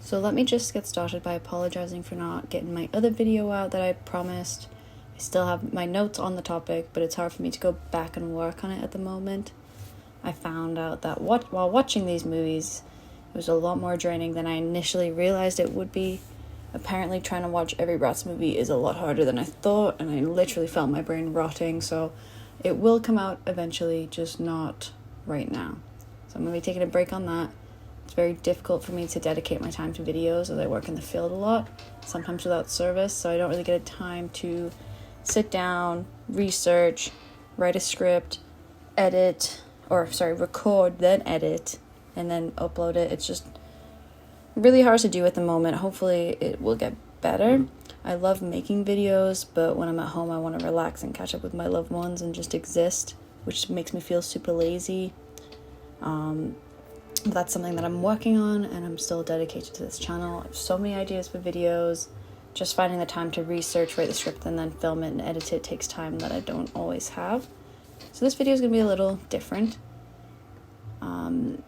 So let me just get started by apologizing for not getting my other video out that I promised. I still have my notes on the topic, but it's hard for me to go back and work on it at the moment. I found out that while watching these movies, it was a lot more draining than I initially realized it would be. Apparently trying to watch every Bratz movie is a lot harder than I thought, and I literally felt my brain rotting, so it will come out eventually, just not right now. So I'm going to be taking a break on that. It's very difficult for me to dedicate my time to videos as I work in the field a lot, sometimes without service, so I don't really get a time to sit down, research, write a script, record, then edit, and then upload it. It's just really hard to do at the moment. Hopefully it will get better. I love making videos, but when I'm at home I want to relax and catch up with my loved ones and just exist, which makes me feel super lazy. That's something that I'm working on, and I'm still dedicated to this channel. I have so many ideas for videos. Just finding the time to research, write the script, and then film it and edit it takes time that I don't always have. So this video is going to be a little different.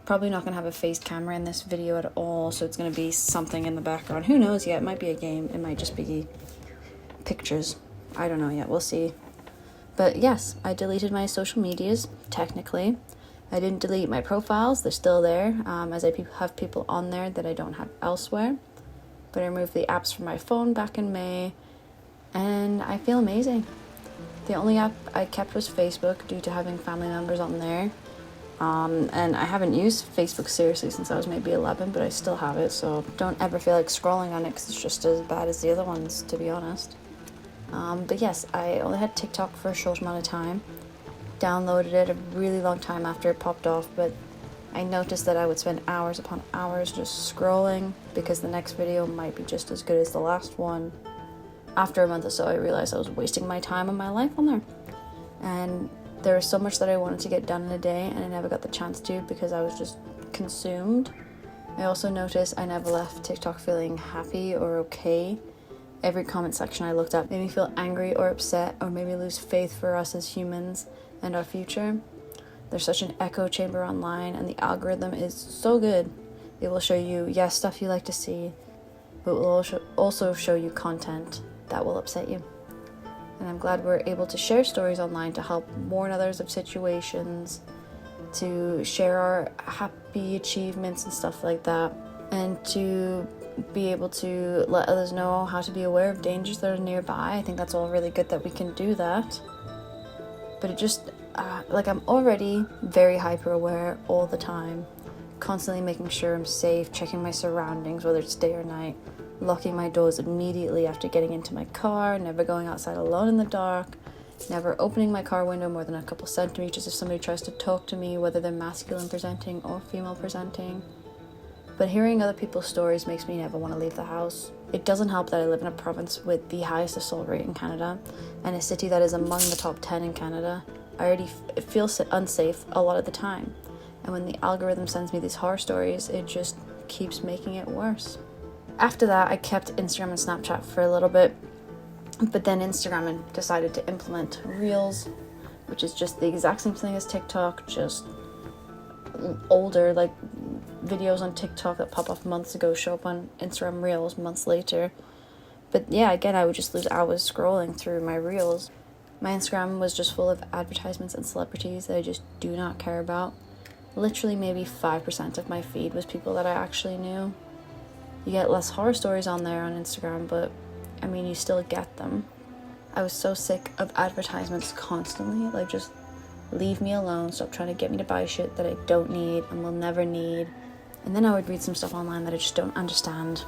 Probably not going to have a face camera in this video at all, so it's going to be something in the background. Who knows yet? It might be a game. It might just be pictures. I don't know yet. We'll see. But yes, I deleted my social medias, technically. I didn't delete my profiles. They're still there, as I have people on there that I don't have elsewhere. But I removed the apps from my phone back in May, and I feel amazing. The only app I kept was Facebook due to having family members on there. And I haven't used Facebook seriously since I was maybe 11, but I still have it, so don't ever feel like scrolling on it because it's just as bad as the other ones, to be honest. But yes, I only had TikTok for a short amount of time. Downloaded it a really long time after it popped off, but I noticed that I would spend hours upon hours just scrolling because the next video might be just as good as the last one. After a month or so, I realized I was wasting my time and my life on there. And there was so much that I wanted to get done in a day, and I never got the chance to because I was just consumed. I also noticed I never left TikTok feeling happy or okay. Every comment section I looked at made me feel angry or upset, or made me lose faith for us as humans and our future. There's such an echo chamber online, and the algorithm is so good. It will show you, yes, stuff you like to see, but it will also show you content that will upset you. And I'm glad we're able to share stories online to help warn others of situations, to share our happy achievements and stuff like that, and to be able to let others know how to be aware of dangers that are nearby. I think that's all really good that we can do that. But it just, I'm already very hyper aware all the time, constantly making sure I'm safe, checking my surroundings, whether it's day or night, locking my doors immediately after getting into my car, never going outside alone in the dark, never opening my car window more than a couple centimeters if somebody tries to talk to me, whether they're masculine presenting or female presenting. But hearing other people's stories makes me never want to leave the house. It doesn't help that I live in a province with the highest assault rate in Canada, and a city that is among the top 10 in Canada. I already feel unsafe a lot of the time, and when the algorithm sends me these horror stories, it just keeps making it worse. After that, I kept Instagram and Snapchat for a little bit, but then Instagram decided to implement Reels, which is just the exact same thing as TikTok, just older, like videos on TikTok that pop off months ago show up on Instagram Reels months later. But yeah, again, I would just lose hours scrolling through my Reels. My Instagram was just full of advertisements and celebrities that I just do not care about. Literally maybe 5% of my feed was people that I actually knew. You get less horror stories on there on Instagram, but I mean, you still get them. I was so sick of advertisements constantly, just leave me alone, stop trying to get me to buy shit that I don't need and will never need. And then I would read some stuff online that I just don't understand.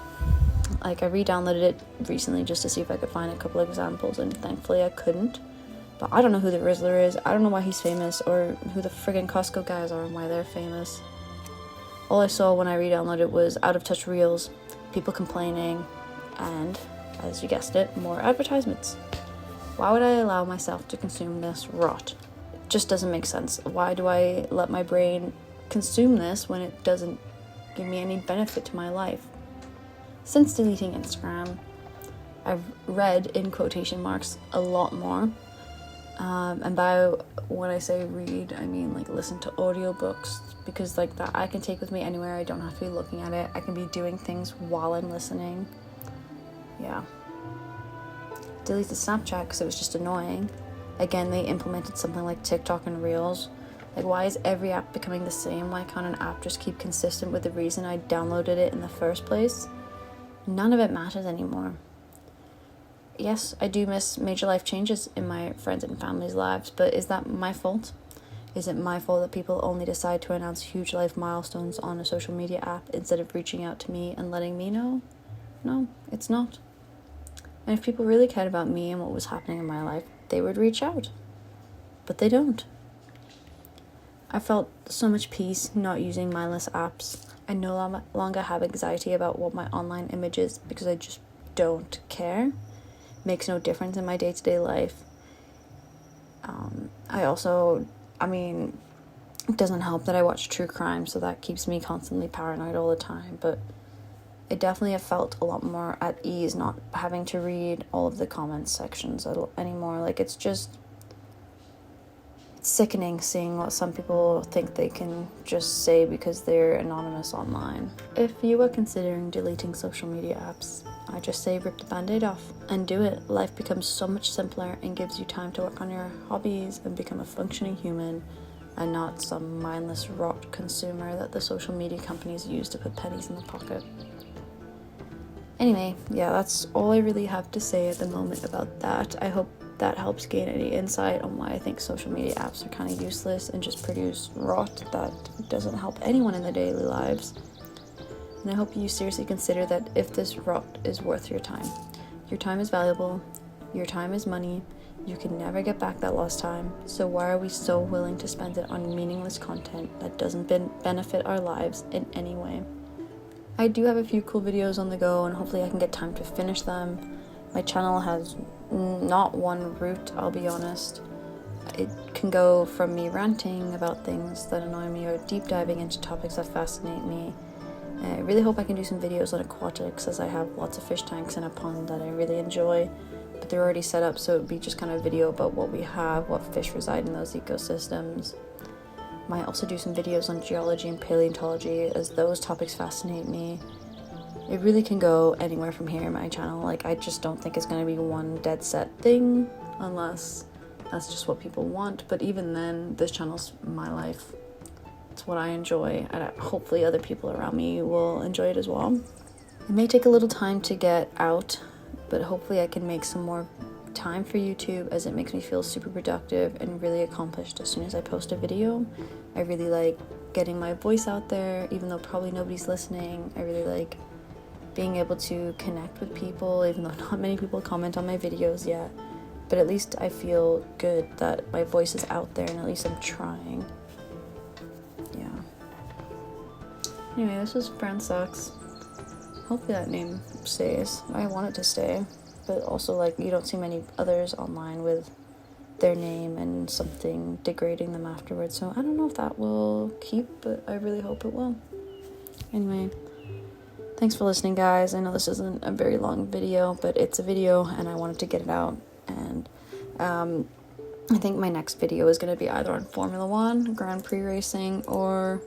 I re-downloaded it recently just to see if I could find a couple of examples, and thankfully I couldn't. But I don't know who the Rizzler is, I don't know why he's famous, or who the friggin' Costco guys are and why they're famous. All I saw when I re-downloaded it was out of touch reels, people complaining, and, as you guessed it, more advertisements. Why would I allow myself to consume this rot? It just doesn't make sense. Why do I let my brain consume this when it doesn't give me any benefit to my life? Since deleting Instagram, I've read, in quotation marks, a lot more. And by when I say read, I mean like listen to audiobooks, because like that I can take with me anywhere. I don't have to be looking at it. I can be doing things while I'm listening. Yeah. Deleted Snapchat because it was just annoying. Again, they implemented something like TikTok and Reels. Like, why is every app becoming the same? Why can't an app just keep consistent with the reason I downloaded it in the first place? None of it matters anymore. Yes, I do miss major life changes in my friends and family's lives, but is that my fault? Is it my fault that people only decide to announce huge life milestones on a social media app instead of reaching out to me and letting me know? No, it's not. And if people really cared about me and what was happening in my life, they would reach out. But they don't. I felt so much peace not using mindless apps. I no longer have anxiety about what my online image is because I just don't care. It makes no difference in my day-to-day life. It doesn't help that I watch true crime, so that keeps me constantly paranoid all the time, but I definitely have felt a lot more at ease not having to read all of the comments sections anymore. Like, it's just sickening seeing what some people think they can just say because they're anonymous online. If you are considering deleting social media apps, I just say rip the band-aid off and do it. Life becomes so much simpler and gives you time to work on your hobbies and become a functioning human and not some mindless rot consumer that the social media companies use to put pennies in the pocket. Anyway, yeah, that's all I really have to say at the moment about that. I hope that helps gain any insight on why I think social media apps are kind of useless and just produce rot that doesn't help anyone in their daily lives. And I hope you seriously consider that if this rot is worth your time. Your time is valuable. Your time is money. You can never get back that lost time. So why are we so willing to spend it on meaningless content that doesn't benefit our lives in any way? I do have a few cool videos on the go, and hopefully I can get time to finish them. My channel has not one route, I'll be honest. It can go from me ranting about things that annoy me or deep diving into topics that fascinate me. I really hope I can do some videos on aquatics, as I have lots of fish tanks in a pond that I really enjoy, but they're already set up, so it would be just kind of a video about what we have, what fish reside in those ecosystems. Might also do some videos on geology and paleontology, as those topics fascinate me. It really can go anywhere from here in my channel. Like, I just don't think it's going to be one dead set thing, unless that's just what people want. But even then, this channel's my life. It's what I enjoy, and hopefully other people around me will enjoy it as well. It may take a little time to get out, but hopefully I can make some more time for YouTube, as it makes me feel super productive and really accomplished as soon as I post a video. I really like getting my voice out there, even though probably nobody's listening. I really like being able to connect with people, even though not many people comment on my videos yet. But at least I feel good that my voice is out there, and at least I'm trying. Yeah. Anyway, this was Fran Sucks. Hopefully that name stays. I want it to stay. But also, like, you don't see many others online with their name and something degrading them afterwards. So I don't know if that will keep, but I really hope it will. Anyway, thanks for listening, guys. I know this isn't a very long video, but it's a video and I wanted to get it out. And I think my next video is going to be either on Formula 1, Grand Prix racing, Formula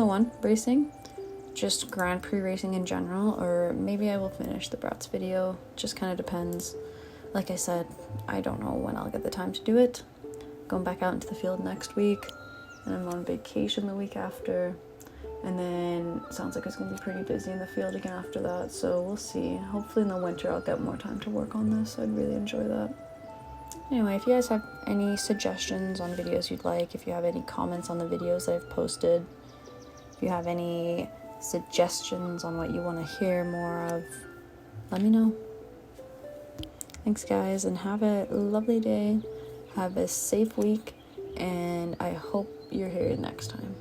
1 racing, just Grand Prix racing in general, or maybe I will finish the Bratz video. Just kind of depends. Like I said, I don't know when I'll get the time to do it. Going back out into the field next week, and I'm on vacation the week after, and then it sounds like it's going to be pretty busy in the field again after that, so we'll see. Hopefully in the winter I'll get more time to work on this. I'd really enjoy that. Anyway, if you guys have any suggestions on videos you'd like, if you have any comments on the videos that I've posted, if you have any suggestions on what you want to hear more of, let me know. Thanks, guys, and have a lovely day. Have a safe week, and I hope you're here next time.